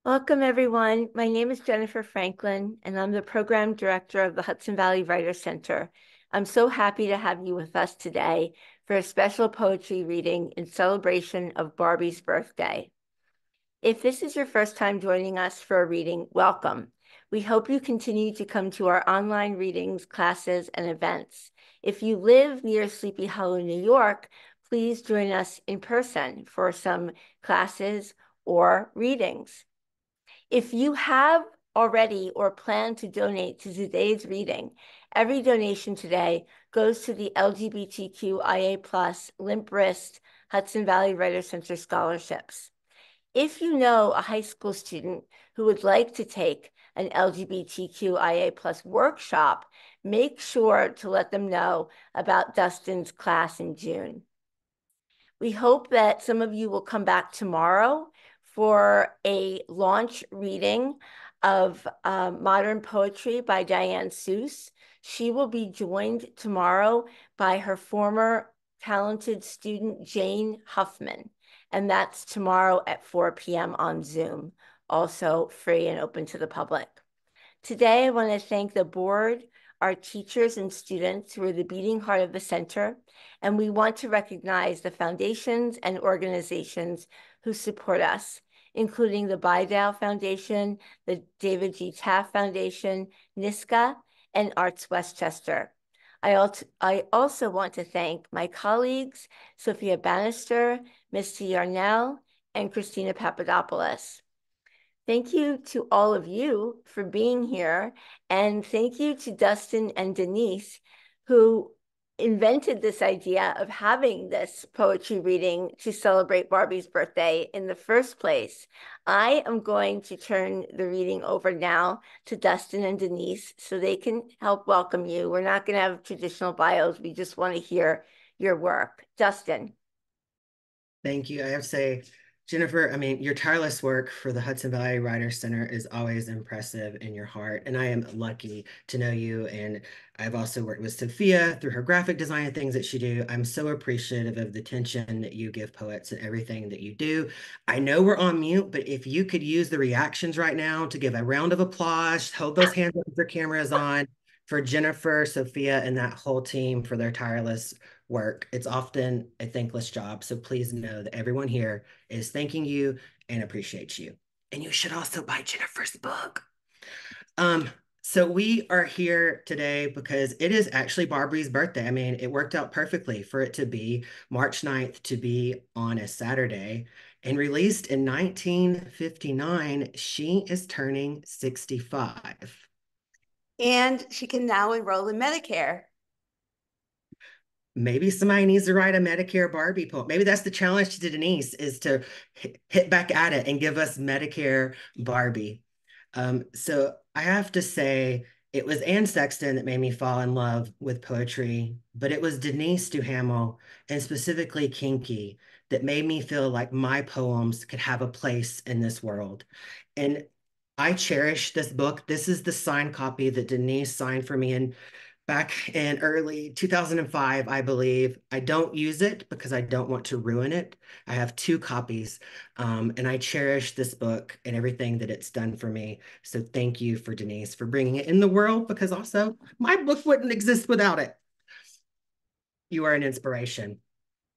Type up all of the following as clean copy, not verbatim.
Welcome, everyone. My name is Jennifer Franklin, and I'm the Program Director of the Hudson Valley Writers Center. I'm so happy to have you with us today for a special poetry reading in celebration of Barbie's birthday. If this is your first time joining us for a reading, welcome. We hope you continue to come to our online readings, classes, and events. If you live near Sleepy Hollow, New York, please join us in person for some classes or readings. If you have already or plan to donate to today's reading, every donation today goes to the LGBTQIA+ Limp Wrist Hudson Valley Writers Center scholarships. If you know a high school student who would like to take an LGBTQIA+ workshop, make sure to let them know about Dustin's class in June. We hope that some of you will come back tomorrow for a launch reading of modern poetry by Diane Seuss. She will be joined tomorrow by her former talented student, Jane Huffman, and that's tomorrow at 4 p.m. on Zoom, also free and open to the public. Today, I want to thank the board, our teachers and students who are the beating heart of the center, and we want to recognize the foundations and organizations who support us, including the Bydale Foundation, the David G. Taft Foundation, NISCA, and Arts Westchester. I also want to thank my colleagues, Sophia Bannister, Misty Yarnell, and Christina Papadopoulos. Thank you to all of you for being here. And thank you to Dustin and Denise, who invented this idea of having this poetry reading to celebrate Barbie's birthday in the first place. I am going to turn the reading over now to Dustin and Denise so they can help welcome you. We're not going to have traditional bios. We just want to hear your work. Dustin. Thank you. I have to say, Jennifer, I mean, your tireless work for the Hudson Valley Writers Center is always impressive in your heart. And I am lucky to know you. And I've also worked with Sophia through her graphic design and things that she do. I'm so appreciative of the attention that you give poets and everything that you do. I know we're on mute, but if you could use the reactions right now to give a round of applause, hold those hands up if your camera is on for Jennifer, Sophia, and that whole team for their tireless work. It's often a thankless job. So please know that everyone here is thanking you and appreciates you. And you should also buy Jennifer's book. So we are here today because it is actually Barbie's birthday. I mean, it worked out perfectly for it to be March 9th to be on a Saturday. And released in 1959, she is turning 65. And she can now enroll in Medicare. Maybe somebody needs to write a Medicare Barbie poem. Maybe that's the challenge to Denise, is to hit back at it and give us Medicare Barbie. So I have to say, it was Anne Sexton that made me fall in love with poetry, but it was Denise Duhamel, and specifically Kinky, that made me feel like my poems could have a place in this world. And I cherish this book. This is the signed copy that Denise signed for me back in early 2005, I believe. I don't use it because I don't want to ruin it. I have two copies, and I cherish this book and everything that it's done for me. So thank you for Denise for bringing it in the world, because also my book wouldn't exist without it. You are an inspiration.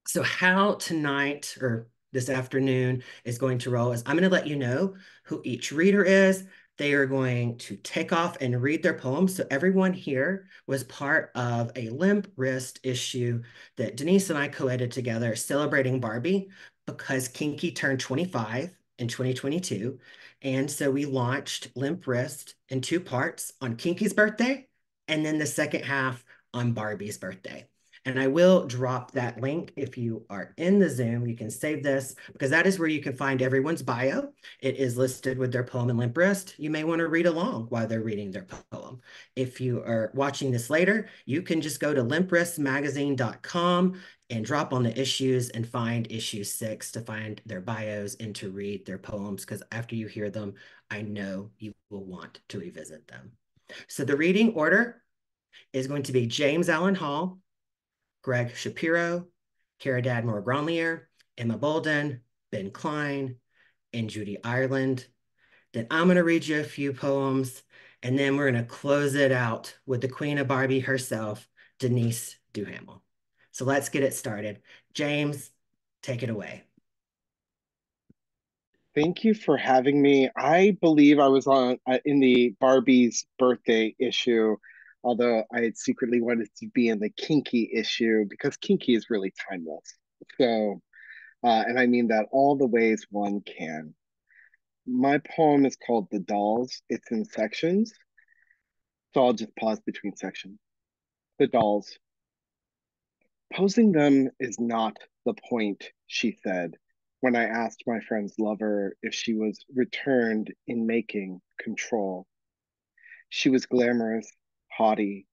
So how tonight or this afternoon is going to roll is I'm going to let you know who each reader is. They are going to take off and read their poems. So everyone here was part of a Limp Wrist issue that Denise and I co-edited together, celebrating Barbie, because Kinky turned 25 in 2022. And so we launched Limp Wrist in two parts, on Kinky's birthday and then the second half on Barbie's birthday. And I will drop that link if you are in the Zoom. You can save this, because that is where you can find everyone's bio. It is listed with their poem in Limp Wrist. You may want to read along while they're reading their poem. If you are watching this later, you can just go to limpristmagazine.com and drop on the issues and find issue 6 to find their bios and to read their poems, because after you hear them, I know you will want to revisit them. So the reading order is going to be James Allen Hall, Gregg Shapiro, Caridad Moro-Gronlier, Emma Bolden, Ben Kline, and Judy Ireland. Then I'm going to read you a few poems, and then we're going to close it out with the Queen of Barbie herself, Denise Duhamel. So let's get it started. James, take it away. Thank you for having me. I believe I was on in the Barbie's birthday issue, although I had secretly wanted to be in the Kinky issue because Kinky is really timeless. So, and I mean that all the ways one can. My poem is called The Dolls. It's in sections, so I'll just pause between sections. The Dolls. Posing them is not the point, she said, when I asked my friend's lover if she was returned in making control. She was glamorous, haughty.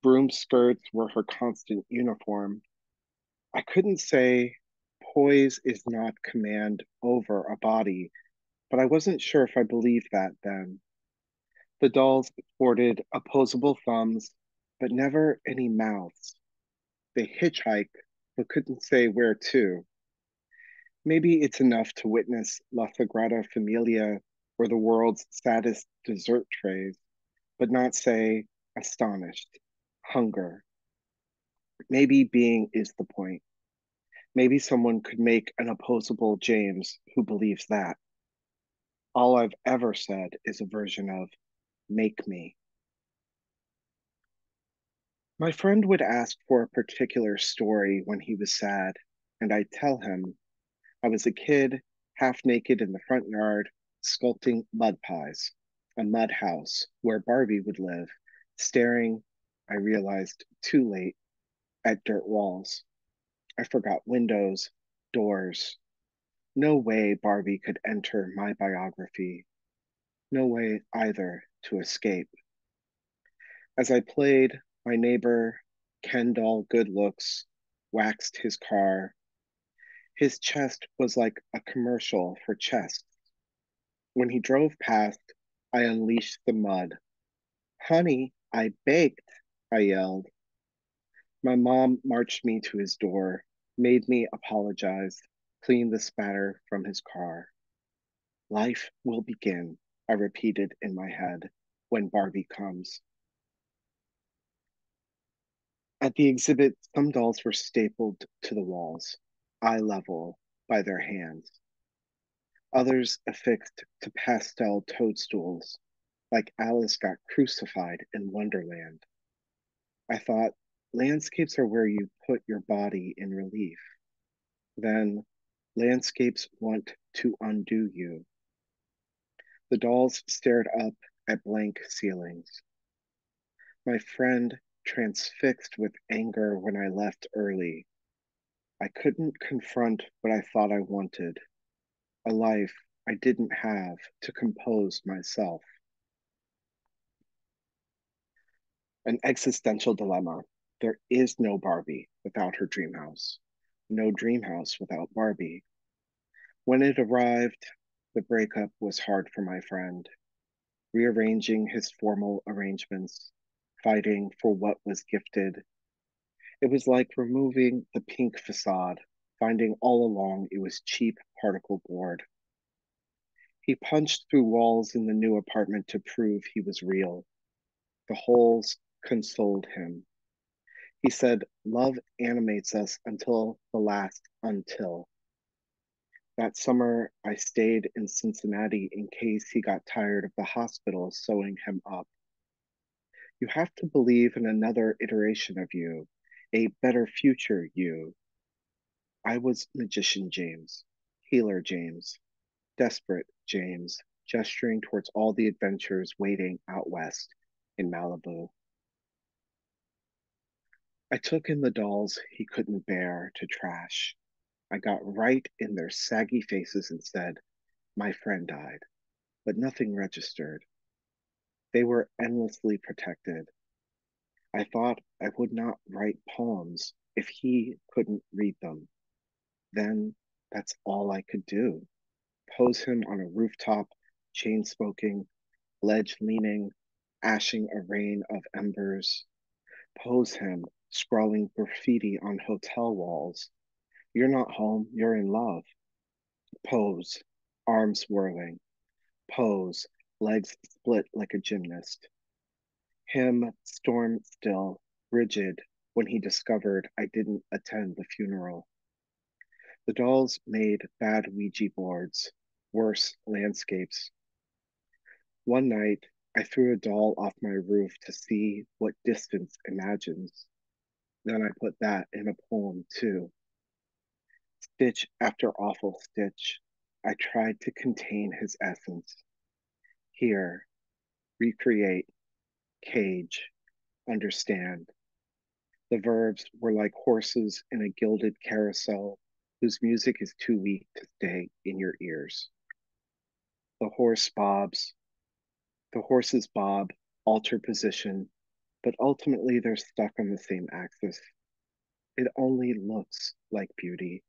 Broom skirts were her constant uniform. I couldn't say poise is not command over a body, but I wasn't sure if I believed that then. The dolls sported opposable thumbs, but never any mouths. They hitchhiked, but couldn't say where to. Maybe it's enough to witness La Sagrada Familia or the world's saddest dessert trays, but not say astonished, hunger. Maybe being is the point. Maybe someone could make an opposable James who believes that. All I've ever said is a version of make me. My friend would ask for a particular story when he was sad, and I'd tell him I was a kid, half naked in the front yard, sculpting mud pies, a mud house where Barbie would live, staring, I realized too late, at dirt walls. I forgot windows, doors. No way Barbie could enter my biography. No way either to escape. As I played, my neighbor, Ken Doll Good Looks, waxed his car. His chest was like a commercial for chests. When he drove past, I unleashed the mud. Honey, I baked, I yelled. My mom marched me to his door, made me apologize, cleaned the spatter from his car. Life will begin, I repeated in my head, when Barbie comes. At the exhibit, some dolls were stapled to the walls, eye level, by their hands. Others affixed to pastel toadstools, like Alice got crucified in Wonderland. I thought, landscapes are where you put your body in relief. Then, landscapes want to undo you. The dolls stared up at blank ceilings. My friend transfixed with anger when I left early. I couldn't confront what I thought I wanted, a life I didn't have to compose myself. An existential dilemma. There is no Barbie without her dream house, no dream house without Barbie. When it arrived, the breakup was hard for my friend, rearranging his formal arrangements, fighting for what was gifted. It was like removing the pink facade, finding all along it was cheap particle board. He punched through walls in the new apartment to prove he was real. The holes consoled him. He said, love animates us until the last until. That summer, I stayed in Cincinnati in case he got tired of the hospital sewing him up. You have to believe in another iteration of you, a better future you. I was Magician James, Healer James, Desperate James, gesturing towards all the adventures waiting out west in Malibu. I took in the dolls he couldn't bear to trash. I got right in their saggy faces and said, my friend died, but nothing registered. They were endlessly protected. I thought I would not write poems if he couldn't read them. Then that's all I could do. Pose him on a rooftop, chain smoking, ledge leaning, ashing a rain of embers. Pose him, scrawling graffiti on hotel walls. You're not home, you're in love. Pose, arms whirling. Pose, legs split like a gymnast. Him, storm still, rigid, when he discovered I didn't attend the funeral. The dolls made bad Ouija boards, worse landscapes. One night, I threw a doll off my roof to see what distance imagines. Then I put that in a poem too. Stitch after awful stitch, I tried to contain his essence. Here, recreate, cage, understand. The verbs were like horses in a gilded carousel whose music is too weak to stay in your ears. The horse bobs, the horses bob, alter position, but ultimately they're stuck on the same axis. It only looks like beauty.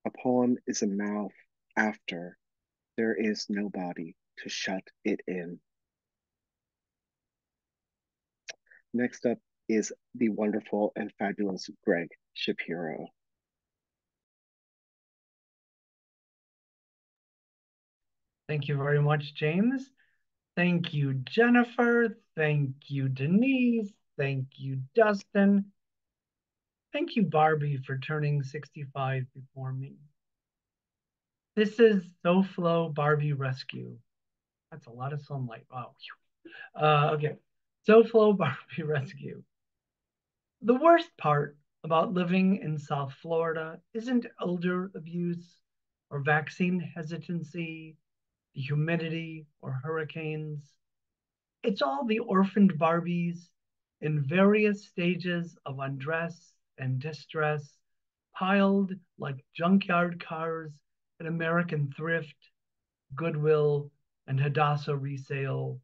A poem is a mouth after there is nobody to shut it in. Next up is the wonderful and fabulous Gregg Shapiro. Thank you very much, James. Thank you, Jennifer. Thank you, Denise. Thank you, Dustin. Thank you, Barbie, for turning 65 before me. This is SoFlo Barbie Rescue. That's a lot of sunlight. Wow. Okay. SoFlo Barbie Rescue. The worst part about living in South Florida isn't elder abuse or vaccine hesitancy, the humidity, or hurricanes. It's all the orphaned Barbies in various stages of undress and distress, piled like junkyard cars at American Thrift, Goodwill, and Hadassah Resale,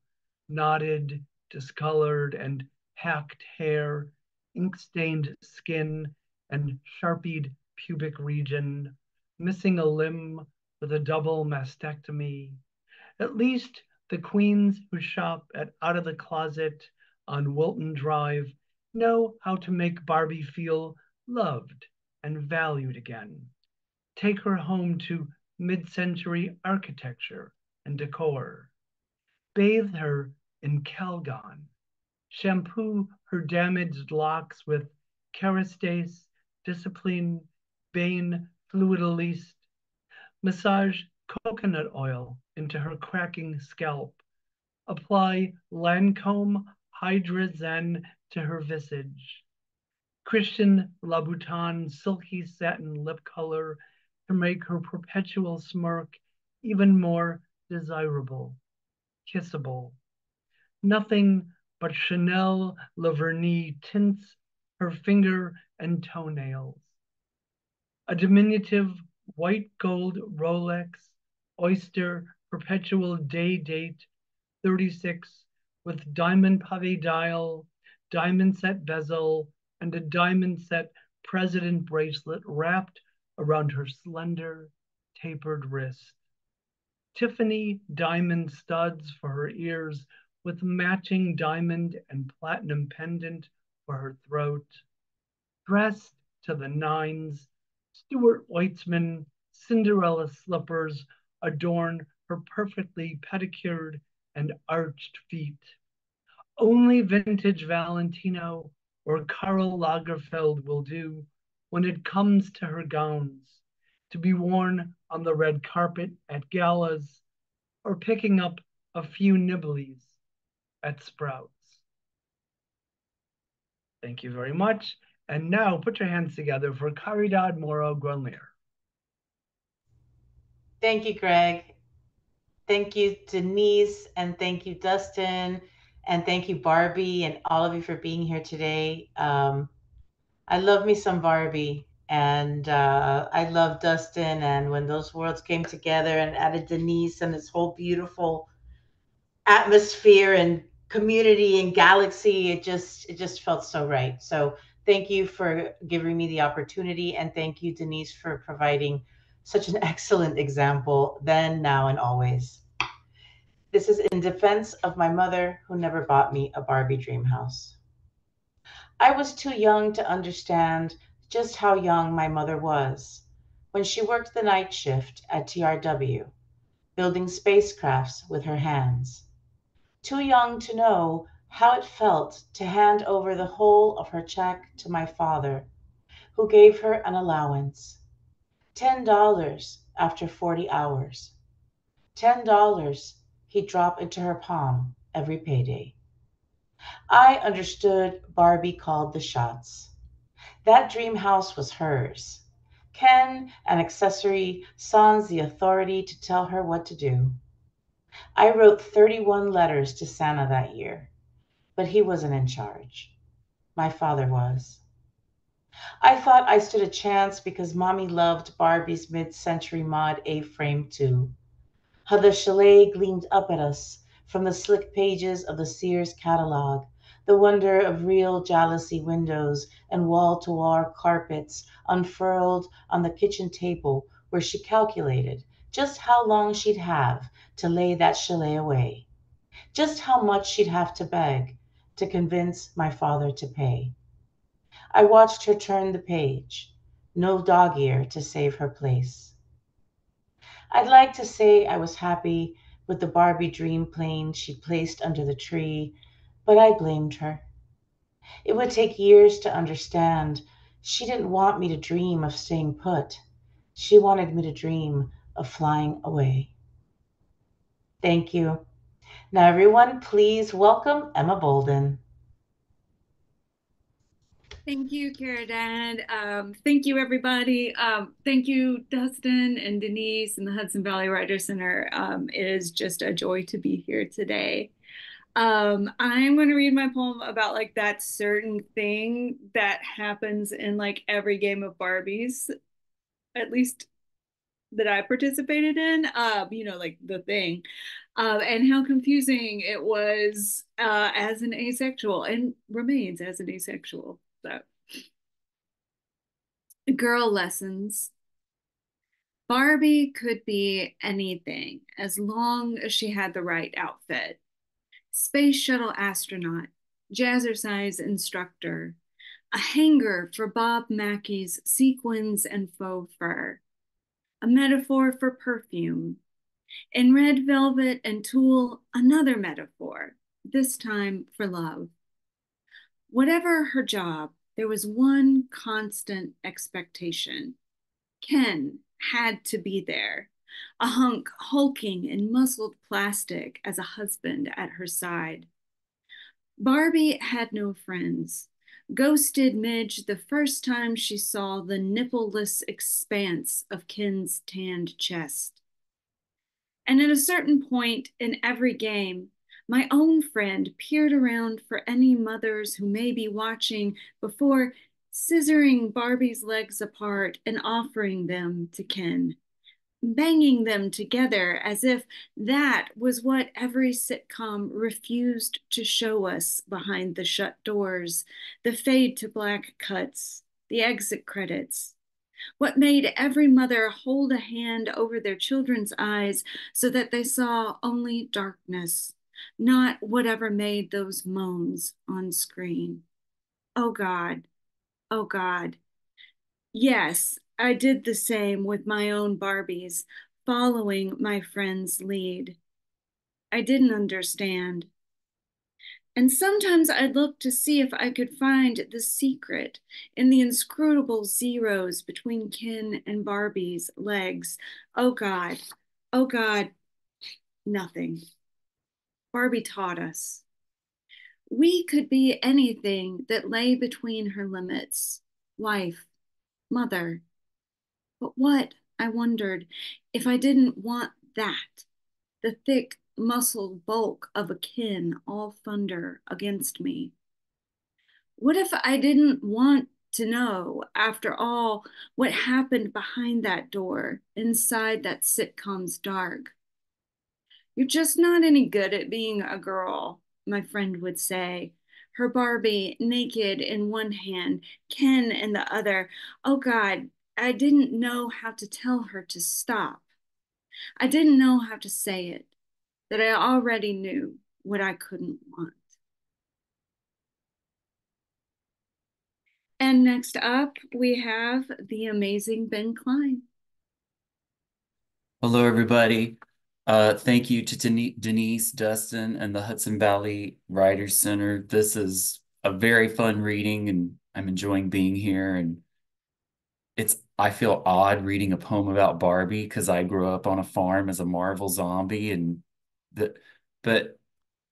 knotted, discolored, and hacked hair, ink-stained skin, and sharpied pubic region, missing a limb with a double mastectomy. At least the queens who shop at Out of the Closet on Wilton Drive know how to make Barbie feel loved and valued again. Take her home to mid-century architecture and decor. Bathe her in Calgon. Shampoo her damaged locks with Kerastase, Discipline, Bane, Fluidalist. Massage coconut oil into her cracking scalp. Apply Lancome Hydra Zen to her visage. Christian Louboutin silky satin lip color to make her perpetual smirk even more desirable, kissable. Nothing but Chanel Le Vernis tints her finger and toenails. A diminutive white gold Rolex Oyster perpetual day date 36 with diamond pave dial, diamond set bezel, and a diamond set president bracelet wrapped around her slender, tapered wrist. Tiffany diamond studs for her ears with matching diamond and platinum pendant for her throat. Dressed to the nines, Stuart Weitzman Cinderella slippers adorn her perfectly pedicured and arched feet. Only vintage Valentino or Karl Lagerfeld will do when it comes to her gowns, to be worn on the red carpet at galas or picking up a few nibblies at Sprouts. Thank you very much. And now put your hands together for Caridad Moro-Gronlier. Thank you, Greg. Thank you, Denise, and thank you, Dustin, and thank you, Barbie, and all of you for being here today. I love me some Barbie, and I love Dustin, and when those worlds came together and added Denise and this whole beautiful atmosphere and community and galaxy, it just felt so right. So thank you for giving me the opportunity, and thank you, Denise, for providing such an excellent example then, now, and always. This is in defense of my mother who never bought me a Barbie dream house. I was too young to understand just how young my mother was when she worked the night shift at TRW, building spacecrafts with her hands. Too young to know how it felt to hand over the whole of her check to my father, who gave her an allowance. $10 after 40 hours. $10 he'd drop into her palm every payday. I understood Barbie called the shots. That dream house was hers. Ken, an accessory, sans the authority to tell her what to do. I wrote 31 letters to Santa that year, but he wasn't in charge. My father was. I thought I stood a chance because Mommy loved Barbie's mid-century mod A-frame too. How the chalet gleamed up at us from the slick pages of the Sears catalog, the wonder of real jalousie windows and wall-to-wall carpets unfurled on the kitchen table where she calculated just how long she'd have to lay that chalet away, just how much she'd have to beg to convince my father to pay. I watched her turn the page, no dog ear to save her place. I'd like to say I was happy with the Barbie dream plane she'd placed under the tree, but I blamed her. It would take years to understand. She didn't want me to dream of staying put. She wanted me to dream of flying away. Thank you. Now, everyone, please welcome Emma Bolden. Thank you, Caridad. Thank you, everybody. Thank you, Dustin and Denise and the Hudson Valley Writers Center. It is just a joy to be here today. I'm going to read my poem about like that certain thing that happens in like every game of Barbies, at least that I participated in, like the thing, and how confusing it was as an asexual and remains as an asexual. So, girl lessons. Barbie could be anything as long as she had the right outfit. Space shuttle astronaut, jazzercise instructor, a hanger for Bob Mackey's sequins and faux fur, a metaphor for perfume. In red velvet and tulle, another metaphor, this time for love. Whatever her job, there was one constant expectation. Ken had to be there, a hunk hulking in muscled plastic as a husband at her side. Barbie had no friends, ghosted Midge the first time she saw the nippleless expanse of Ken's tanned chest. And at a certain point in every game, my own friend peered around for any mothers who may be watching before scissoring Barbie's legs apart and offering them to Ken, banging them together as if that was what every sitcom refused to show us behind the shut doors, the fade to black cuts, the exit credits. What made every mother hold a hand over their children's eyes so that they saw only darkness, not whatever made those moans on screen. Oh God, oh God. Yes, I did the same with my own Barbies, following my friend's lead. I didn't understand. And sometimes I'd look to see if I could find the secret in the inscrutable zeros between Ken and Barbie's legs. Oh God, nothing. Barbie taught us. We could be anything that lay between her limits. Wife, mother. But what, I wondered, if I didn't want that? The thick, muscled bulk of a Ken all thunder against me. What if I didn't want to know, after all, what happened behind that door, inside that sitcom's dark? You're just not any good at being a girl, my friend would say, her Barbie naked in one hand, Ken in the other. Oh God, I didn't know how to tell her to stop. I didn't know how to say it, that I already knew what I couldn't want. And next up, we have the amazing Ben Kline. Hello, everybody. Thank you to Denise, Dustin, and the Hudson Valley Writers Center. This is a very fun reading, and I'm enjoying being here. And I feel odd reading a poem about Barbie because I grew up on a farm as a Marvel zombie, and the but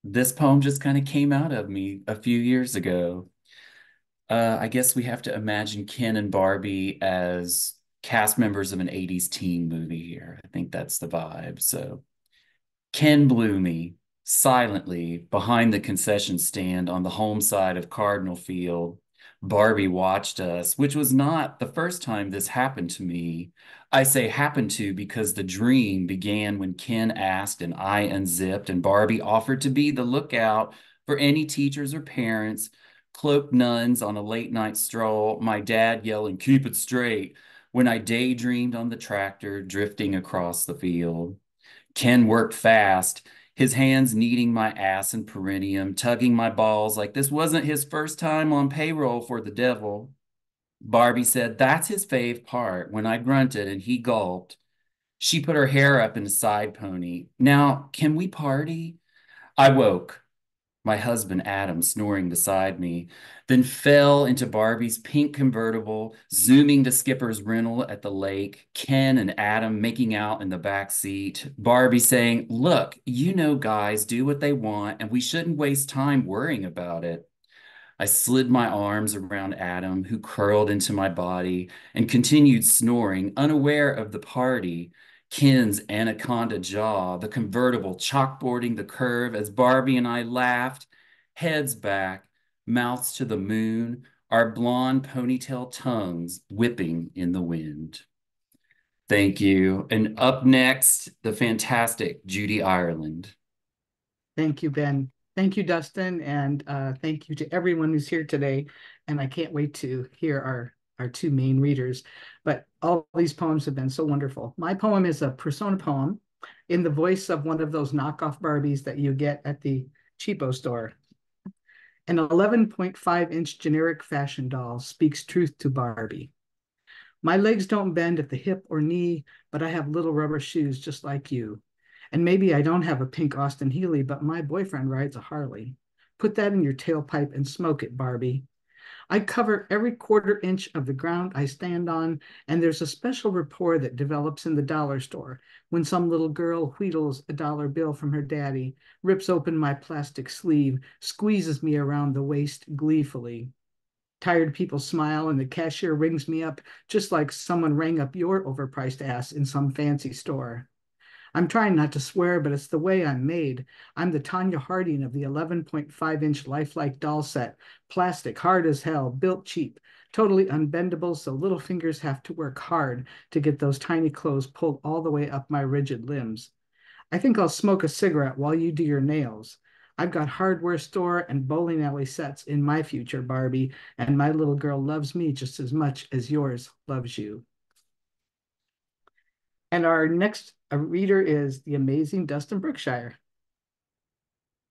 this poem just kind of came out of me a few years ago. I guess we have to imagine Ken and Barbie as cast members of an 80s teen movie here. I think that's the vibe. So Ken blew me silently behind the concession stand on the home side of Cardinal Field. Barbie watched us, which was not the first time this happened to me. I say happened to because the dream began when Ken asked and I unzipped, and Barbie offered to be the lookout for any teachers or parents, cloaked nuns on a late night stroll, my dad yelling, "Keep it straight," when I daydreamed on the tractor drifting across the field. Ken worked fast, his hands kneading my ass and perineum, tugging my balls like this wasn't his first time on payroll for the devil. Barbie said, "That's his fave part," when I grunted and he gulped. She put her hair up in a side pony. "Now, can we party?" I woke, my husband Adam snoring beside me, then fell into Barbie's pink convertible, zooming to Skipper's rental at the lake, Ken and Adam making out in the back seat, Barbie saying, "Look, you know guys do what they want, and we shouldn't waste time worrying about it." I slid my arms around Adam, who curled into my body and continued snoring, unaware of the party. Ken's anaconda jaw, the convertible chalkboarding the curve as Barbie and I laughed, heads back, mouths to the moon, our blonde ponytail tongues whipping in the wind. Thank you. And up next, the fantastic Judy Ireland. Thank you, Ben. Thank you, Dustin, and thank you to everyone who's here today. And I can't wait to hear our two main readers. But all these poems have been so wonderful. My poem is a persona poem in the voice of one of those knockoff Barbies that you get at the cheapo store. An 11.5-inch generic fashion doll speaks truth to Barbie. My legs don't bend at the hip or knee, but I have little rubber shoes just like you. And maybe I don't have a pink Austin Healey, but my boyfriend rides a Harley. Put that in your tailpipe and smoke it, Barbie. I cover every quarter-inch of the ground I stand on, and there's a special rapport that develops in the dollar store when some little girl wheedles a dollar bill from her daddy, rips open my plastic sleeve, squeezes me around the waist gleefully. Tired people smile, and the cashier rings me up just like someone rang up your overpriced ass in some fancy store. I'm trying not to swear, but it's the way I'm made. I'm the Tanya Harding of the 11.5-inch lifelike doll set. Plastic, hard as hell, built cheap, totally unbendable, so little fingers have to work hard to get those tiny clothes pulled all the way up my rigid limbs. I think I'll smoke a cigarette while you do your nails. I've got hardware store and bowling alley sets in my future, Barbie, and my little girl loves me just as much as yours loves you. And our next reader is the amazing Dustin Brookshire.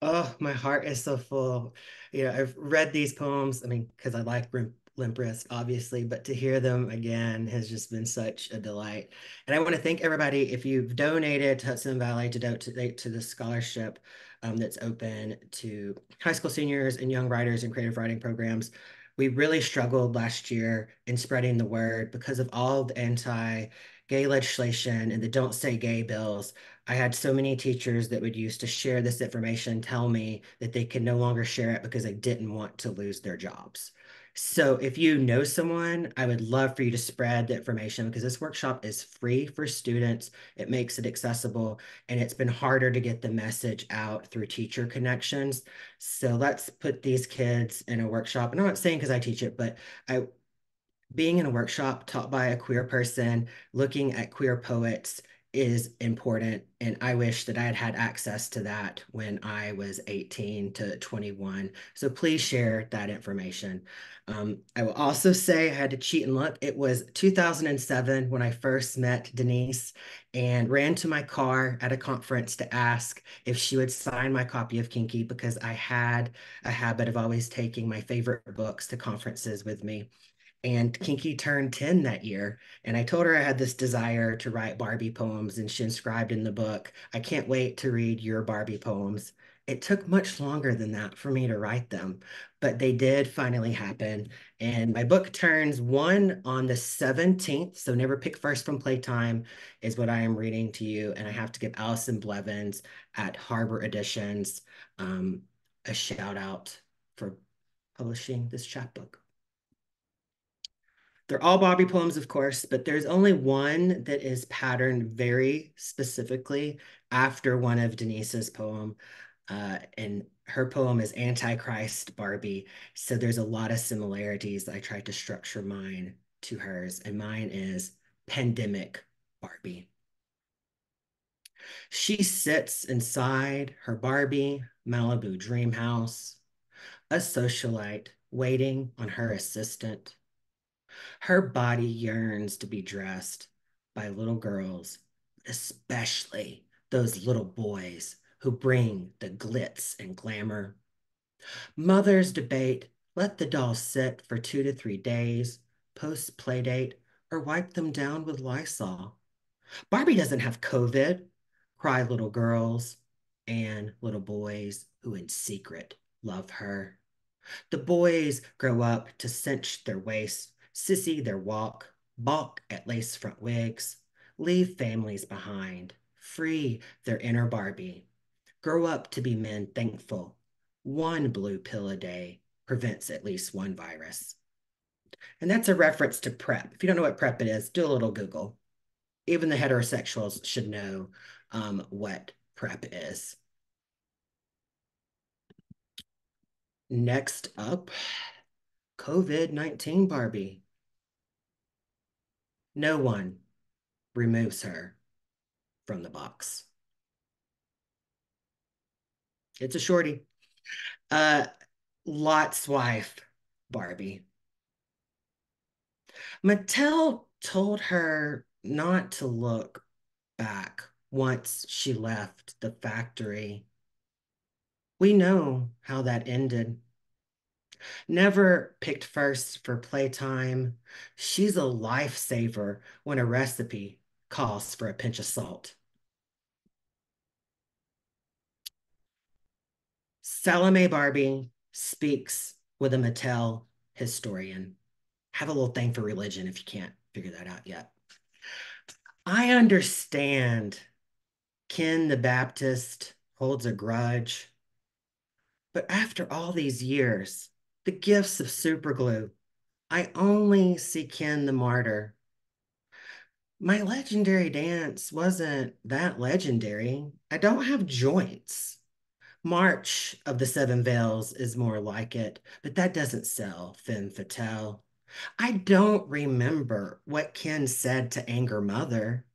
Oh, my heart is so full. I've read these poems, because I like Limp Wrist, obviously, but to hear them again has just been such a delight. And I want to thank everybody if you've donated to Hudson Valley to donate to the scholarship that's open to high school seniors and young writers and creative writing programs. We really struggled last year in spreading the word because of all the anti-gay legislation and the Don't Say Gay bills. I had so many teachers that would use to share this information tell me that they could no longer share it because they didn't want to lose their jobs. So if you know someone, I would love for you to spread the information because this workshop is free for students. It makes it accessible, and it's been harder to get the message out through teacher connections. So let's put these kids in a workshop. And I'm not saying because I teach it, but being in a workshop taught by a queer person, looking at queer poets is important. And I wish that I had had access to that when I was 18 to 21. So please share that information. I will also say I had to cheat and look. It was 2007 when I first met Denise and ran to my car at a conference to ask if she would sign my copy of Kinky because I had a habit of always taking my favorite books to conferences with me. and Kinky turned 10 that year. And I told her I had this desire to write Barbie poems, and she inscribed in the book, "I can't wait to read your Barbie poems." It took much longer than that for me to write them, but they did finally happen. And my book turns 1 on the 17th, so Never Pick First from Playtime is what I am reading to you. And I have to give Allison Blevins at Harbor Editions a shout out for publishing this chapbook. They're all Barbie poems, of course, but there's only one that is patterned very specifically after one of Denise's poem. And her poem is Antichrist Barbie. So there's a lot of similarities. I tried to structure mine to hers, and mine is Pandemic Barbie. She sits inside her Barbie Malibu dream house, a socialite waiting on her assistant. Her body yearns to be dressed by little girls, especially those little boys who bring the glitz and glamour. Mothers debate, let the dolls sit for 2 to 3 days, post playdate, or wipe them down with Lysol. Barbie doesn't have COVID, cry little girls and little boys who in secret love her. The boys grow up to cinch their waists, sissy their walk, balk at lace front wigs, leave families behind, free their inner Barbie, grow up to be men thankful. One blue pill a day prevents at least one virus. And that's a reference to PrEP. If you don't know what PrEP it is, do a little Google. Even the heterosexuals should know what PrEP is. Next up, COVID-19 Barbie. No one removes her from the box. It's a shorty. Lot's wife, Barbie. Mattel told her not to look back once she left the factory. We know how that ended. Never picked first for playtime. She's a lifesaver when a recipe calls for a pinch of salt. Salome Barbie speaks with a Mattel historian. Have a little thing for religion if you can't figure that out yet. I understand Ken the Baptist holds a grudge, but after all these years, the gifts of superglue, I only see Ken the martyr. My legendary dance wasn't that legendary. I don't have joints. March of the Seven Veils is more like it, but that doesn't sell femme fatale. I don't remember what Ken said to anger mother.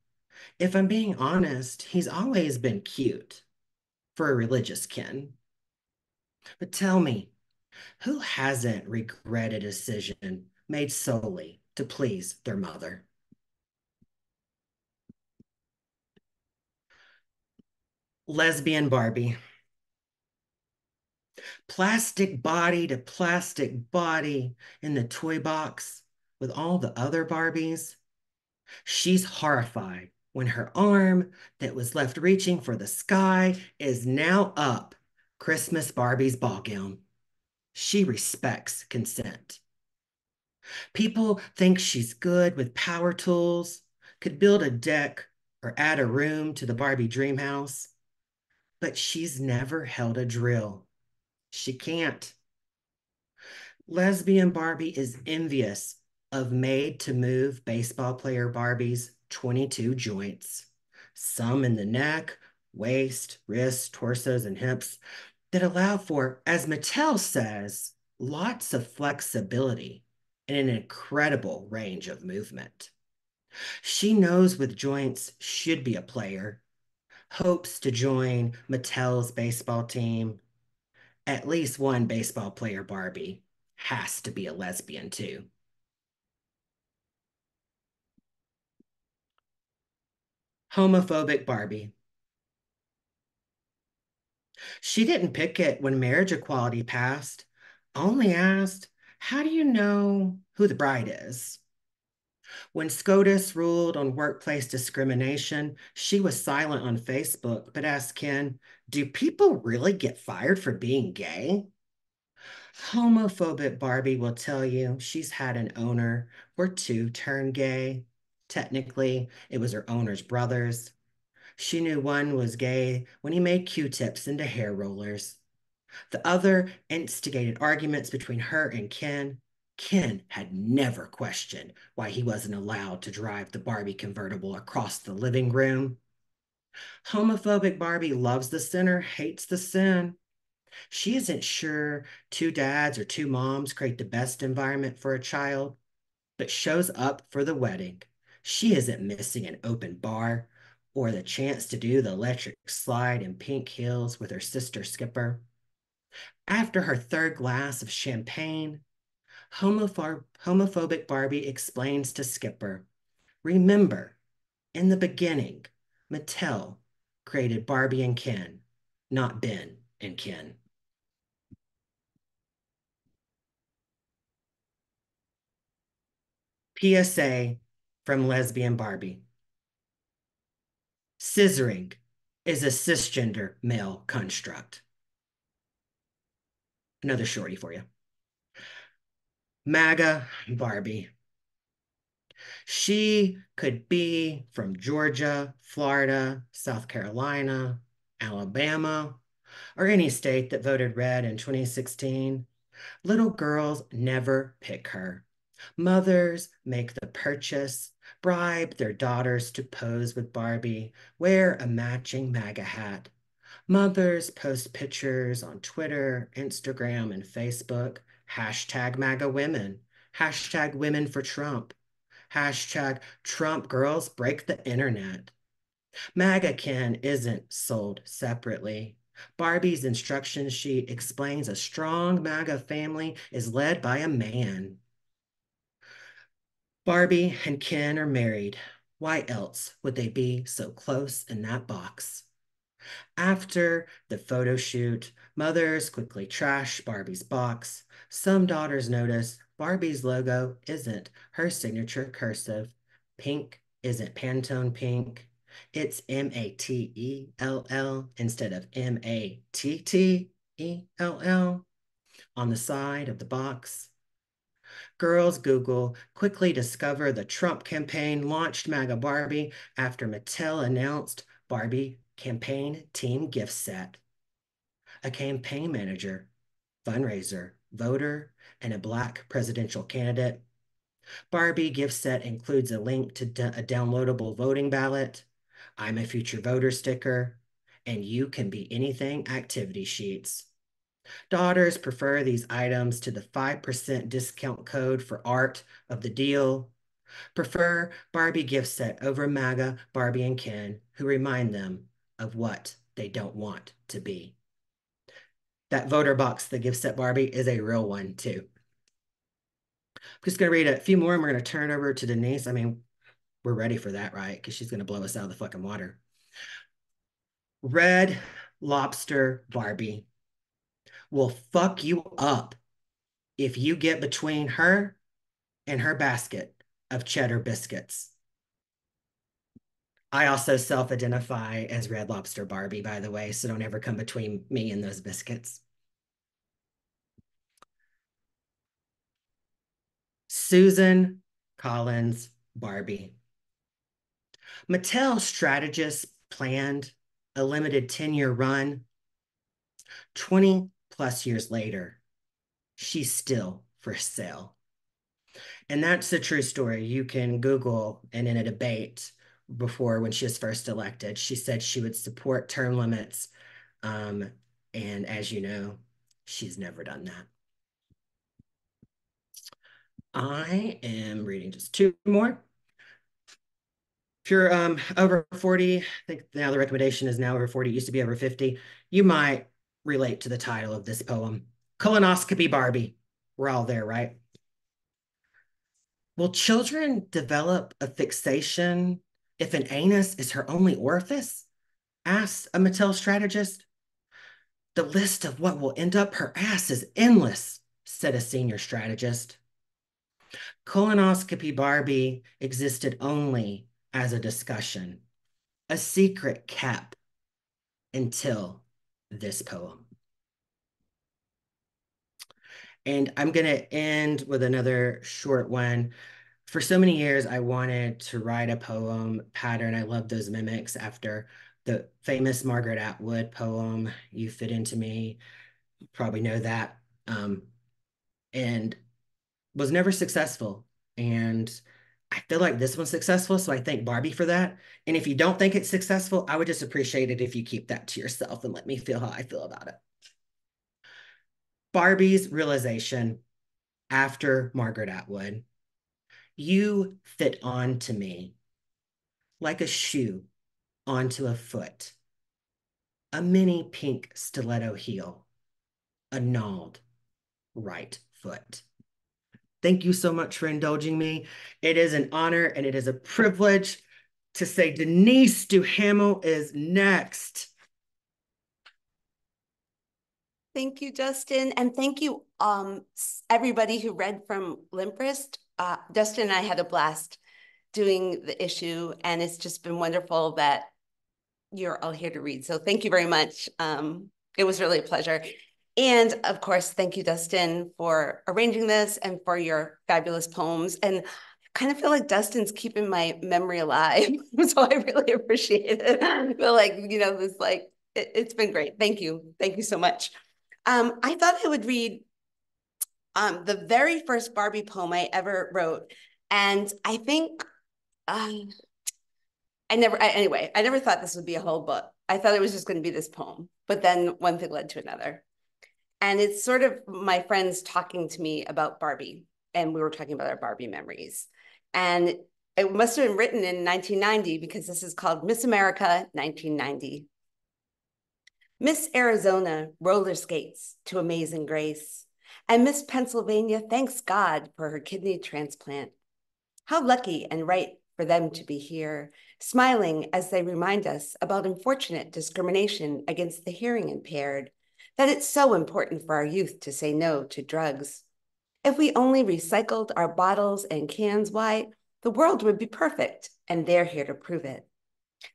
If I'm being honest, he's always been cute for a religious Ken. But tell me, who hasn't regretted a decision made solely to please their mother? Lesbian Barbie. Plastic body to plastic body in the toy box with all the other Barbies. She's horrified when her arm that was left reaching for the sky is now up Christmas Barbie's ball gown. She respects consent. People think she's good with power tools, could build a deck or add a room to the Barbie dream house, but she's never held a drill. She can't. Lesbian Barbie is envious of made-to-move baseball player Barbie's 22 joints, some in the neck, waist, wrists, torsos, and hips that allow for, as Mattel says, lots of flexibility and an incredible range of movement. She knows with joints should be a player, hopes to join Mattel's baseball team. At least one baseball player Barbie has to be a lesbian too. Homophobic Barbie. She didn't pick it when marriage equality passed, only asked, How do you know who the bride is? When SCOTUS ruled on workplace discrimination, she was silent on Facebook, but asked Ken, do people really get fired for being gay? Homophobic Barbie will tell you she's had an owner or two turn gay. Technically, it was her owner's brothers. She knew one was gay when he made Q-tips into hair rollers. The other instigated arguments between her and Ken. Ken had never questioned why he wasn't allowed to drive the Barbie convertible across the living room. Homophobic Barbie loves the sinner, hates the sin. She isn't sure two dads or two moms create the best environment for a child, but shows up for the wedding. She isn't missing an open bar or the chance to do the electric slide in pink heels with her sister Skipper. After her third glass of champagne, homophobic Barbie explains to Skipper, remember, in the beginning, Mattel created Barbie and Ken, not Ben and Ken. PSA from Lesbian Barbie. Scissoring is a cisgender male construct. Another shorty for you. MAGA Barbie. She could be from Georgia, Florida, South Carolina, Alabama, or any state that voted red in 2016. Little girls never pick her. Mothers make the purchase, bribe their daughters to pose with Barbie, wear a matching MAGA hat. Mothers post pictures on Twitter, Instagram, and Facebook. Hashtag MAGA women. Hashtag women for Trump. Hashtag Trump girls break the internet. MAGA Ken isn't sold separately. Barbie's instruction sheet explains a strong MAGA family is led by a man. Barbie and Ken are married. Why else would they be so close in that box? After the photo shoot, mothers quickly trash Barbie's box. Some daughters notice Barbie's logo isn't her signature cursive. Pink isn't Pantone pink. It's M-A-T-E-L-L instead of M-A-T-T-E-L-L on the side of the box. Girls Google quickly discover the Trump campaign launched MAGA Barbie after Mattel announced Barbie campaign team gift set. A campaign manager, fundraiser, voter, and a Black presidential candidate. Barbie gift set includes a link to a downloadable voting ballot, I'm a future voter sticker, and you can be anything activity sheets. Daughters prefer these items to the 5% discount code for art of the deal. Prefer Barbie gift set over MAGA Barbie and Ken, who remind them of what they don't want to be. That voter box, the gift set Barbie, is a real one too. I'm just going to read a few more and we're going to turn it over to Denise. I mean, we're ready for that, right? Because she's going to blow us out of the fucking water. Red Lobster Barbie will fuck you up if you get between her and her basket of cheddar biscuits. I also self-identify as Red Lobster Barbie, by the way, so don't ever come between me and those biscuits. Susan Collins Barbie. Mattel strategists planned a limited 10-year run. 20 plus years later, she's still for sale. And that's a true story. You can Google, and in a debate before when she was first elected, she said she would support term limits. And as you know, she's never done that. I am reading just two more. If you're over 40, I think now the recommendation is now over 40, it used to be over 50, you might relate to the title of this poem, Colonoscopy Barbie. We're all there, right? Will children develop a fixation if an anus is her only orifice? Asks a Mattel strategist. The list of what will end up her ass is endless. said a senior strategist. Colonoscopy Barbie existed only as a discussion, a secret kept until this poem. And I'm going to end with another short one. For so many years, I wanted to write a poem pattern. I love those mimics after the famous Margaret Atwood poem, You Fit Into Me. You probably know that. And was never successful. And I feel like this one's successful, so I thank Barbie for that. And if you don't think it's successful, I would just appreciate it if you keep that to yourself and let me feel how I feel about it. Barbie's realization after Margaret Atwood. You fit onto me like a shoe onto a foot, a mini pink stiletto heel, a gnawed right foot. Thank you so much for indulging me. It is an honor and it is a privilege to say Denise Duhamel is next. Thank you, Dustin. And thank you, everybody who read from Limprist. Dustin and I had a blast doing the issue, and it's just been wonderful that you're all here to read. So thank you very much. It was really a pleasure. And of course, thank you, Dustin, for arranging this and for your fabulous poems. And I kind of feel like Dustin's keeping my memory alive. So I really appreciate it. I feel like, you know, this like, it's been great. Thank you. Thank you so much. I thought I would read the very first Barbie poem I ever wrote. And I think, I never thought this would be a whole book. I thought it was just going to be this poem, but then one thing led to another. And it's sort of my friends talking to me about Barbie, and we were talking about our Barbie memories. And it must have been written in 1990 because this is called Miss America 1990. Miss Arizona roller skates to amazing grace, and Miss Pennsylvania thanks God for her kidney transplant. How lucky and right for them to be here, smiling as they remind us about unfortunate discrimination against the hearing impaired, that it's so important for our youth to say no to drugs. If we only recycled our bottles and cans, why, the world would be perfect, and they're here to prove it.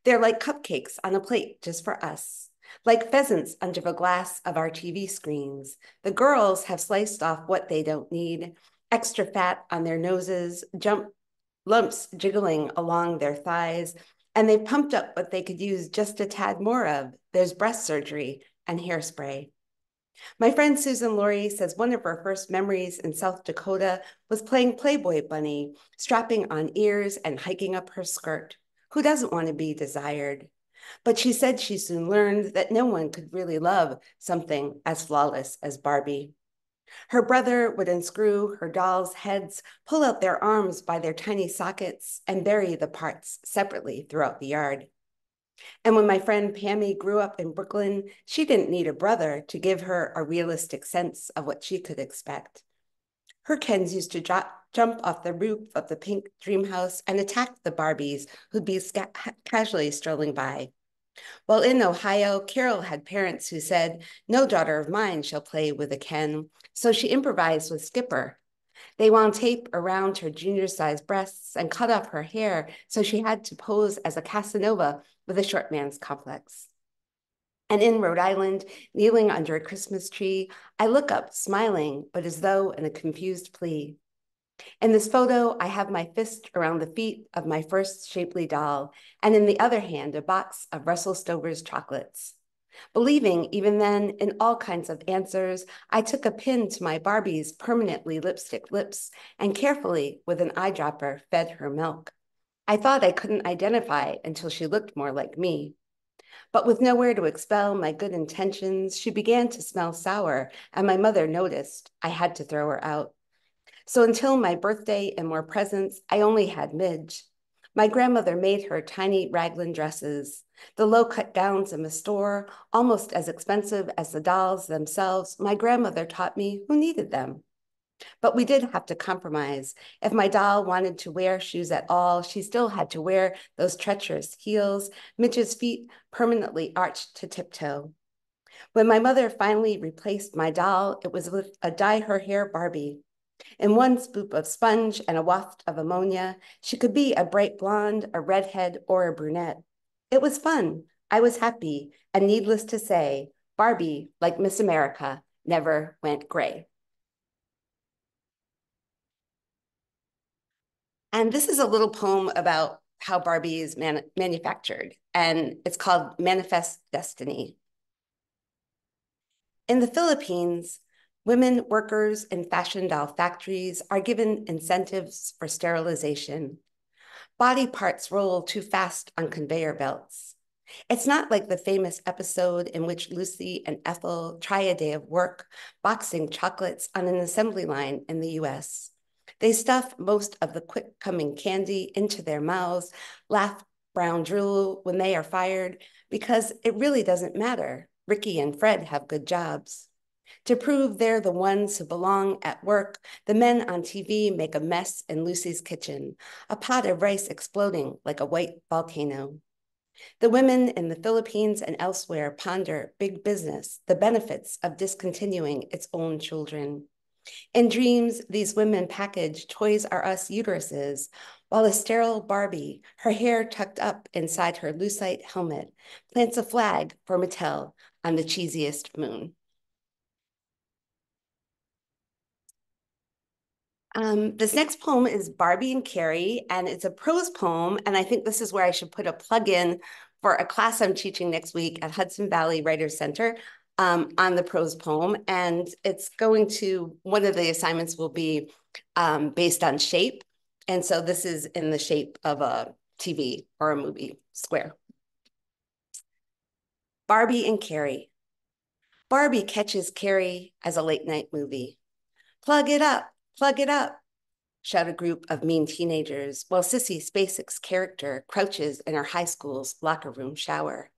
They're like cupcakes on a plate just for us, like pheasants under the glass of our TV screens. The girls have sliced off what they don't need, extra fat on their noses, lumps jiggling along their thighs, and they pumped up what they could use just a tad more of. There's breast surgery and hairspray. My friend Susan Laurie says one of her first memories in South Dakota was playing Playboy Bunny, strapping on ears and hiking up her skirt. Who doesn't want to be desired? But she said she soon learned that no one could really love something as flawless as Barbie. Her brother would unscrew her dolls' heads, pull out their arms by their tiny sockets, and bury the parts separately throughout the yard. And when my friend Pammy grew up in Brooklyn, she didn't need a brother to give her a realistic sense of what she could expect. Her Kens used to jump off the roof of the pink dream house and attack the Barbies who'd be casually strolling by. While in Ohio, Carol had parents who said, no daughter of mine shall play with a Ken, so she improvised with Skipper. They wound tape around her junior-sized breasts and cut off her hair, so she had to pose as a Casanova with a short man's complex. And in Rhode Island, kneeling under a Christmas tree, I look up, smiling, but as though in a confused plea. In this photo, I have my fist around the feet of my first shapely doll, and in the other hand, a box of Russell Stover's chocolates. Believing even then in all kinds of answers, I took a pin to my Barbie's permanently lipstick lips and carefully, with an eyedropper, fed her milk. I thought I couldn't identify until she looked more like me. But with nowhere to expel my good intentions, she began to smell sour, and my mother noticed. I had to throw her out. So until my birthday and more presents, I only had Midge. My grandmother made her tiny raglan dresses, the low-cut gowns in the store, almost as expensive as the dolls themselves. My grandmother taught me who needed them. But we did have to compromise. If my doll wanted to wear shoes at all, she still had to wear those treacherous heels, Midge's feet permanently arched to tiptoe. When my mother finally replaced my doll, it was with a dye her hair Barbie. In one swoop of sponge and a waft of ammonia, she could be a bright blonde, a redhead, or a brunette. It was fun. I was happy. And needless to say, Barbie, like Miss America, never went gray. And this is a little poem about how Barbie is manufactured, and it's called Manifest Destiny. In the Philippines, women workers in fashion doll factories are given incentives for sterilization. Body parts roll too fast on conveyor belts. It's not like the famous episode in which Lucy and Ethel try a day of work boxing chocolates on an assembly line in the US. They stuff most of the quick-coming candy into their mouths, laugh brown drool when they are fired, because it really doesn't matter. Ricky and Fred have good jobs. To prove they're the ones who belong at work, the men on TV make a mess in Lucy's kitchen, a pot of rice exploding like a white volcano. The women in the Philippines and elsewhere ponder big business, the benefits of discontinuing its own children. In dreams, these women package Toys R Us uteruses, while a sterile Barbie, her hair tucked up inside her lucite helmet, plants a flag for Mattel on the cheesiest moon. This next poem is Barbie and Carrie, and it's a prose poem, and I think this is where I should put a plug in for a class I'm teaching next week at Hudson Valley Writers Center on the prose poem, and it's going to, one of the assignments will be based on shape, and so this is in the shape of a TV or a movie square. Barbie and Carrie. Barbie catches Carrie as a late night movie. Plug it up, shout a group of mean teenagers while Sissy Spacek's character crouches in her high school's locker room shower.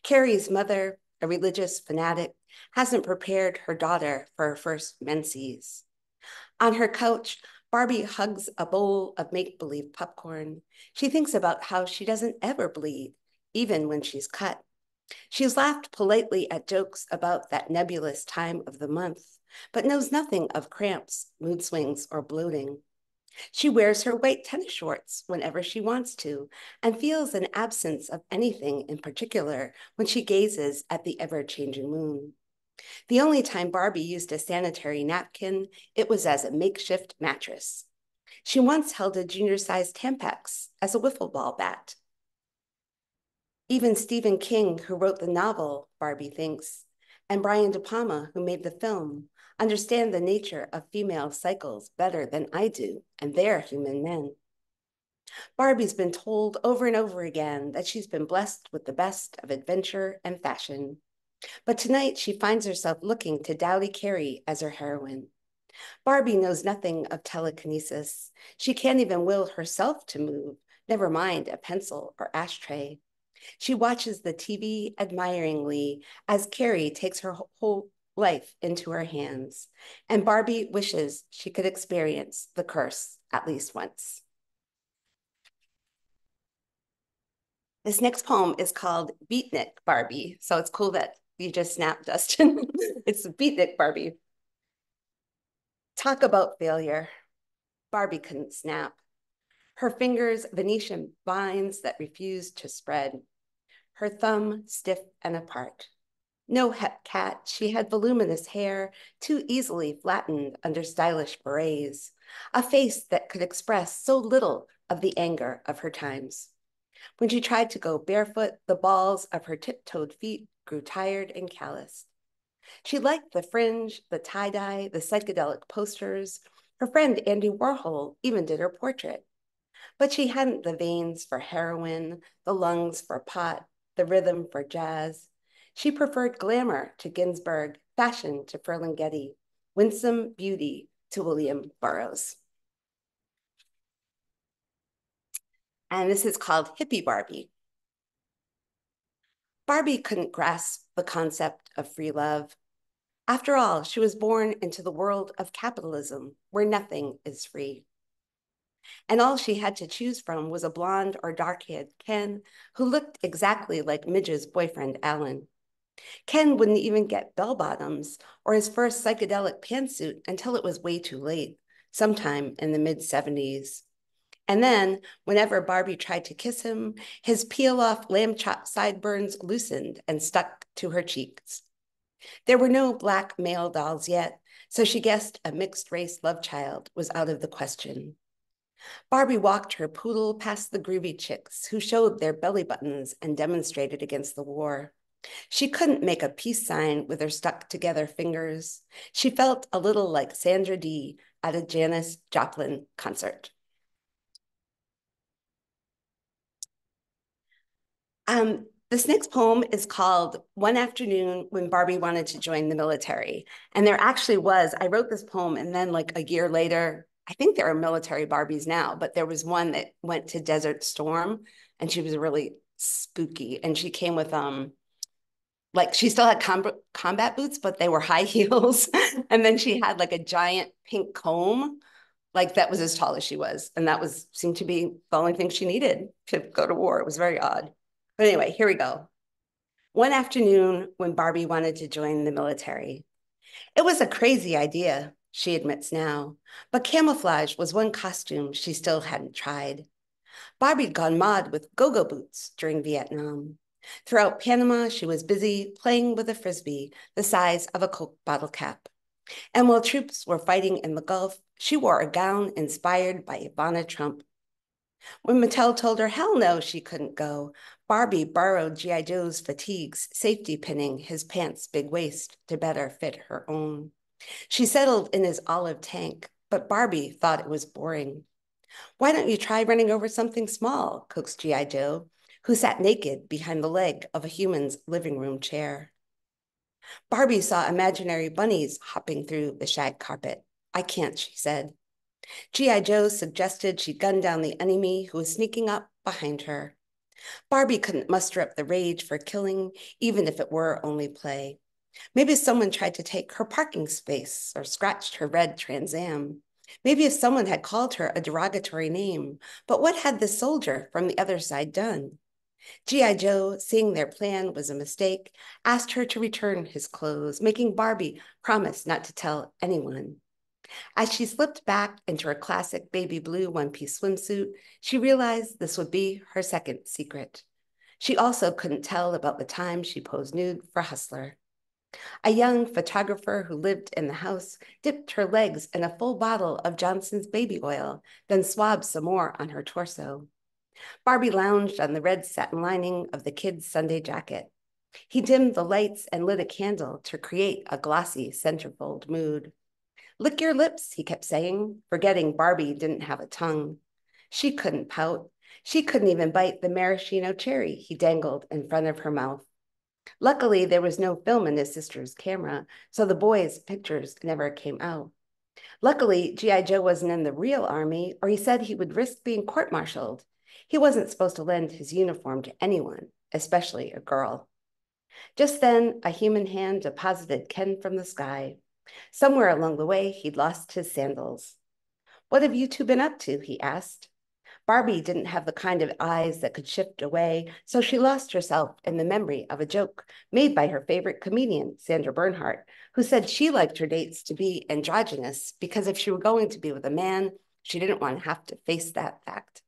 Carrie's mother, a religious fanatic, hasn't prepared her daughter for her first menses. On her couch, Barbie hugs a bowl of make-believe popcorn. She thinks about how she doesn't ever bleed, even when she's cut. She's laughed politely at jokes about that nebulous time of the month, but knows nothing of cramps, mood swings, or bloating. She wears her white tennis shorts whenever she wants to and feels an absence of anything in particular when she gazes at the ever-changing moon. The only time Barbie used a sanitary napkin, it was as a makeshift mattress. She once held a junior-sized Tampax as a wiffle ball bat. Even Stephen King, who wrote the novel, Barbie thinks, and Brian De Palma, who made the film, understand the nature of female cycles better than I do, and they're human men. Barbie's been told over and over again that she's been blessed with the best of adventure and fashion. But tonight she finds herself looking to Dowdy Carey as her heroine. Barbie knows nothing of telekinesis. She can't even will herself to move, never mind a pencil or ashtray. She watches the TV admiringly as Carrie takes her whole life into her hands, and Barbie wishes she could experience the curse at least once. This next poem is called Beatnik Barbie, so it's cool that you just snapped, Dustin. It's Beatnik Barbie. Talk about failure. Barbie couldn't snap. Her fingers Venetian vines that refused to spread. Her thumb stiff and apart. No het cat, she had voluminous hair, too easily flattened under stylish berets, a face that could express so little of the anger of her times. When she tried to go barefoot, the balls of her tiptoed feet grew tired and calloused. She liked the fringe, the tie-dye, the psychedelic posters. Her friend Andy Warhol even did her portrait. But she hadn't the veins for heroin, the lungs for pot, the rhythm for jazz. She preferred glamour to Ginsberg, fashion to Ferlinghetti, winsome beauty to William Burroughs. And this is called Hippie Barbie. Barbie couldn't grasp the concept of free love. After all, she was born into the world of capitalism, where nothing is free. And all she had to choose from was a blonde or dark-haired Ken who looked exactly like Midge's boyfriend, Alan. Ken wouldn't even get bell bottoms or his first psychedelic pantsuit until it was way too late, sometime in the mid-70s. And then, whenever Barbie tried to kiss him, his peel-off lamb chop sideburns loosened and stuck to her cheeks. There were no black male dolls yet, so she guessed a mixed-race love child was out of the question. Barbie walked her poodle past the groovy chicks who showed their belly buttons and demonstrated against the war. She couldn't make a peace sign with her stuck-together fingers. She felt a little like Sandra Dee at a Janis Joplin concert. This next poem is called One Afternoon When Barbie Wanted to Join the Military. And there actually was, I wrote this poem and then like a year later, I think there are military Barbies now, but there was one that went to Desert Storm and she was really spooky. And she came with, like she still had combat boots, but they were high heels. And then she had like a giant pink comb, like that was as tall as she was. And that seemed to be the only thing she needed to go to war. It was very odd. But anyway, here we go. One afternoon when Barbie wanted to join the military. It was a crazy idea, she admits now, but camouflage was one costume she still hadn't tried. Barbie'd gone mod with go-go boots during Vietnam. Throughout Panama, she was busy playing with a Frisbee the size of a Coke bottle cap. And while troops were fighting in the Gulf, she wore a gown inspired by Ivana Trump. When Mattel told her, hell no, she couldn't go, Barbie borrowed G.I. Joe's fatigues, safety pinning his pants' big waist to better fit her own. She settled in his olive tank, but Barbie thought it was boring. Why don't you try running over something small, coaxed G.I. Joe, who sat naked behind the leg of a human's living room chair. Barbie saw imaginary bunnies hopping through the shag carpet. I can't, she said. G.I. Joe suggested she gun down the enemy who was sneaking up behind her. Barbie couldn't muster up the rage for killing, even if it were only play. Maybe if someone tried to take her parking space or scratched her red Trans Am. Maybe if someone had called her a derogatory name. But what had the soldier from the other side done? G.I. Joe, seeing their plan was a mistake, asked her to return his clothes, making Barbie promise not to tell anyone. As she slipped back into her classic baby blue one-piece swimsuit, she realized this would be her second secret. She also couldn't tell about the time she posed nude for Hustler. A young photographer who lived in the house dipped her legs in a full bottle of Johnson's baby oil, then swabbed some more on her torso. Barbie lounged on the red satin lining of the kid's Sunday jacket. He dimmed the lights and lit a candle to create a glossy centerfold mood. Lick your lips, he kept saying, forgetting Barbie didn't have a tongue. She couldn't pout. She couldn't even bite the maraschino cherry he dangled in front of her mouth. Luckily, there was no film in his sister's camera, so the boy's pictures never came out. Luckily, G.I. Joe wasn't in the real army, or he said he would risk being court-martialed. He wasn't supposed to lend his uniform to anyone, especially a girl. Just then, a human hand deposited Ken from the sky. Somewhere along the way, he'd lost his sandals. What have you two been up to? He asked. Barbie didn't have the kind of eyes that could shift away, so she lost herself in the memory of a joke made by her favorite comedian, Sandra Bernhardt, who said she liked her dates to be androgynous because if she were going to be with a man, she didn't want to have to face that fact.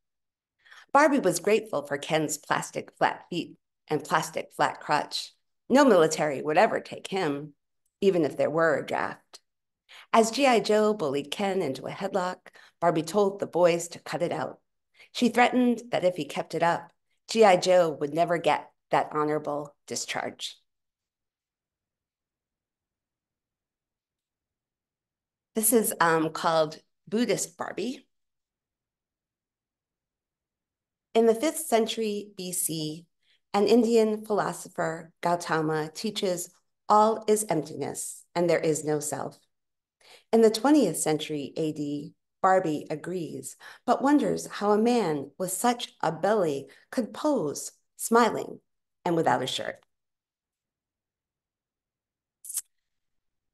Barbie was grateful for Ken's plastic flat feet and plastic flat crotch. No military would ever take him, even if there were a draft. As G.I. Joe bullied Ken into a headlock, Barbie told the boys to cut it out. She threatened that if he kept it up, G.I. Joe would never get that honorable discharge. This is called Buddhist Barbie. In the 5th century BC, an Indian philosopher, Gautama, teaches all is emptiness and there is no self. In the 20th century AD, Barbie agrees, but wonders how a man with such a belly could pose, smiling and without a shirt.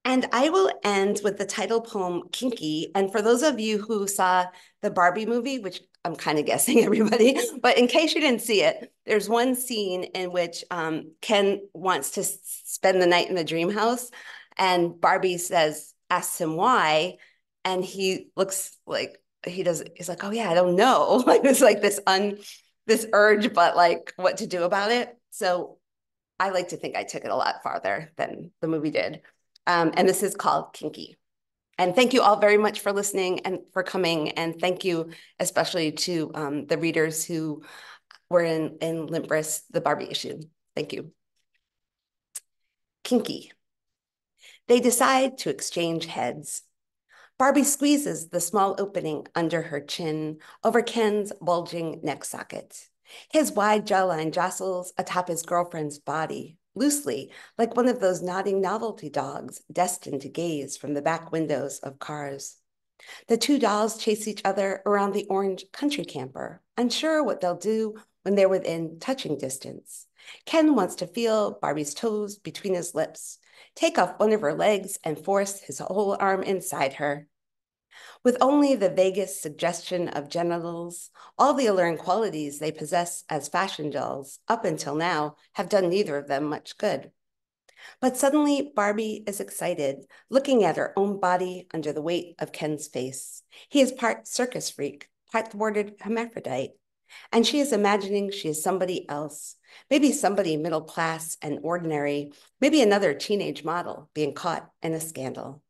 And I will end with the title poem, Kinky. And for those of you who saw the Barbie movie, which I'm kind of guessing, everybody, but in case you didn't see it, there's one scene in which Ken wants to spend the night in the dream house, and Barbie asks him why, and he looks like he's like, oh yeah, I don't know. Like it's like this urge, but like what to do about it. So I like to think I took it a lot farther than the movie did. And this is called Kinky. And thank you all very much for listening and for coming. And thank you especially to the readers who were in Limpris, the Barbie issue. Thank you. Kinky. They decide to exchange heads. Barbie squeezes the small opening under her chin over Ken's bulging neck socket. His wide jawline jostles atop his girlfriend's body, loosely, like one of those nodding novelty dogs destined to gaze from the back windows of cars. The two dolls chase each other around the orange country camper, unsure what they'll do when they're within touching distance. Ken wants to feel Barbie's toes between his lips, take off one of her legs and force his whole arm inside her. With only the vaguest suggestion of genitals, all the alluring qualities they possess as fashion dolls up until now have done neither of them much good. But suddenly Barbie is excited, looking at her own body under the weight of Ken's face. He is part circus freak, part thwarted hermaphrodite, and she is imagining she is somebody else, maybe somebody middle class and ordinary, maybe another teenage model being caught in a scandal.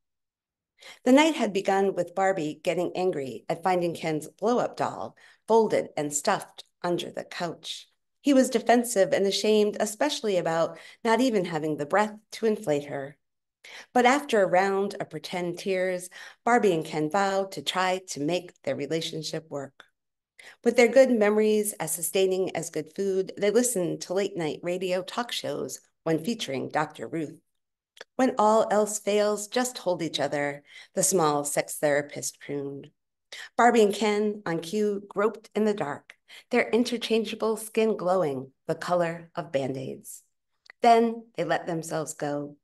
The night had begun with Barbie getting angry at finding Ken's blow-up doll folded and stuffed under the couch. He was defensive and ashamed, especially about not even having the breath to inflate her. But after a round of pretend tears, Barbie and Ken vowed to try to make their relationship work. With their good memories as sustaining as good food, they listened to late-night radio talk shows when featuring Dr. Ruth. When all else fails, just hold each other, the small sex therapist crooned. Barbie and Ken, on cue, groped in the dark, their interchangeable skin glowing the color of Band-Aids. Then they let themselves go.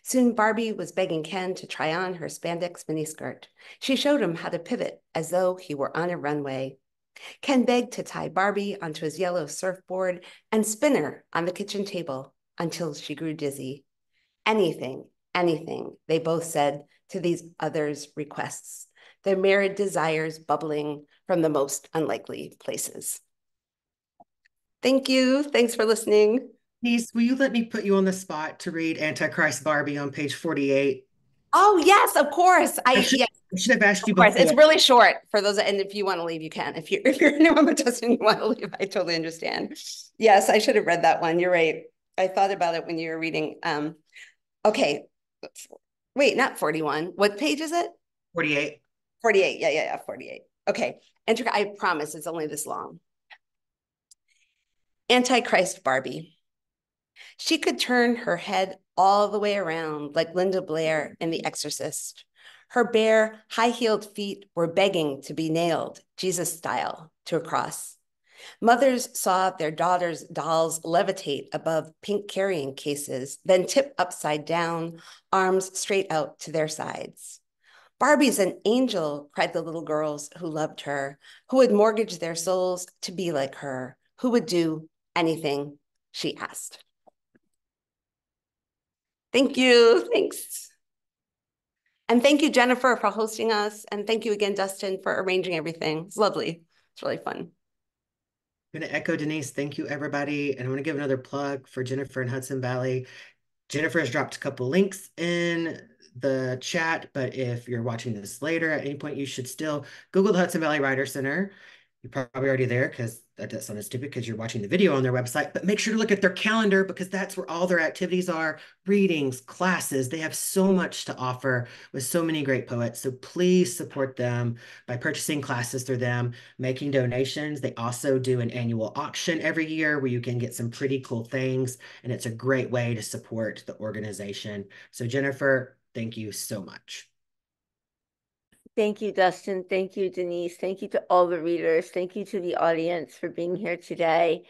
Soon Barbie was begging Ken to try on her spandex miniskirt. She showed him how to pivot as though he were on a runway. Ken begged to tie Barbie onto his yellow surfboard and spin her on the kitchen table until she grew dizzy. Anything, they both said to these others' requests, their myriad desires bubbling from the most unlikely places. Thank you. Thanks for listening. Denise, will you let me put you on the spot to read Antichrist Barbie on page 48? Oh, yes, of course. I should have asked you before. It's really short for those, and if you want to leave, you can. If you're anyone but Dustin, you want to leave, I totally understand. Yes, I should have read that one. You're right. I thought about it when you were reading. Okay. Wait, not 41. What page is it? 48. 48. Yeah, 48. Okay. I promise it's only this long. Antichrist Barbie. She could turn her head all the way around like Linda Blair in The Exorcist. Her bare, high-heeled feet were begging to be nailed, Jesus style, to a cross. Mothers saw their daughters' dolls levitate above pink carrying cases, then tip upside down, arms straight out to their sides. Barbie's an angel, cried the little girls who loved her, who would mortgage their souls to be like her, who would do anything she asked. Thank you. Thanks. And thank you, Jennifer, for hosting us. And thank you again, Dustin, for arranging everything. It's lovely. It's really fun. I'm going to echo Denise. Thank you, everybody. And I want to give another plug for Jennifer and Hudson Valley. Jennifer has dropped a couple links in the chat, but if you're watching this later, at any point, you should still Google the Hudson Valley Writer Center. You're probably already there because that does sound stupid because you're watching the video on their website, but make sure to look at their calendar because that's where all their activities are, readings, classes. They have so much to offer with so many great poets. So please support them by purchasing classes through them, making donations. They also do an annual auction every year where you can get some pretty cool things. And it's a great way to support the organization. So Jennifer, thank you so much. Thank you, Dustin. Thank you, Denise. Thank you to all the readers. Thank you to the audience for being here today.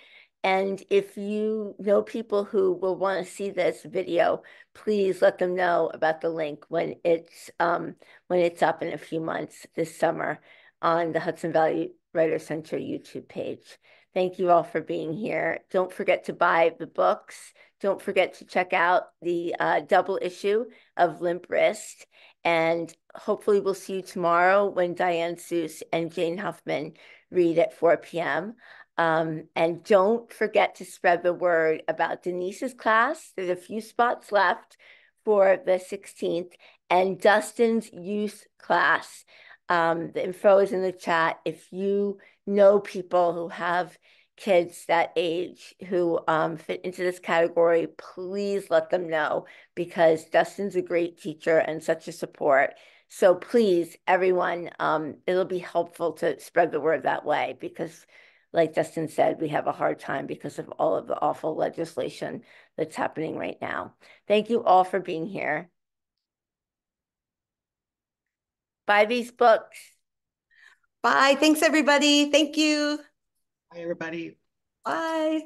And if you know people who will want to see this video, please let them know about the link when it's up in a few months this summer on the Hudson Valley Writer Center YouTube page. Thank you all for being here. Don't forget to buy the books. Don't forget to check out the double issue of Limp Wrist. And hopefully we'll see you tomorrow when Diane Seuss and Jane Huffman read at 4 p.m. And don't forget to spread the word about Denise's class. There's a few spots left for the 16th, and Dustin's youth class. The info is in the chat. If you know people who have kids that age who fit into this category, please let them know, because Dustin's a great teacher and such a support. So please, everyone, it'll be helpful to spread the word that way, because like Dustin said, we have a hard time because of all of the awful legislation that's happening right now. Thank you all for being here. Buy these books. Bye. Thanks, everybody. Thank you. Bye, everybody. Bye.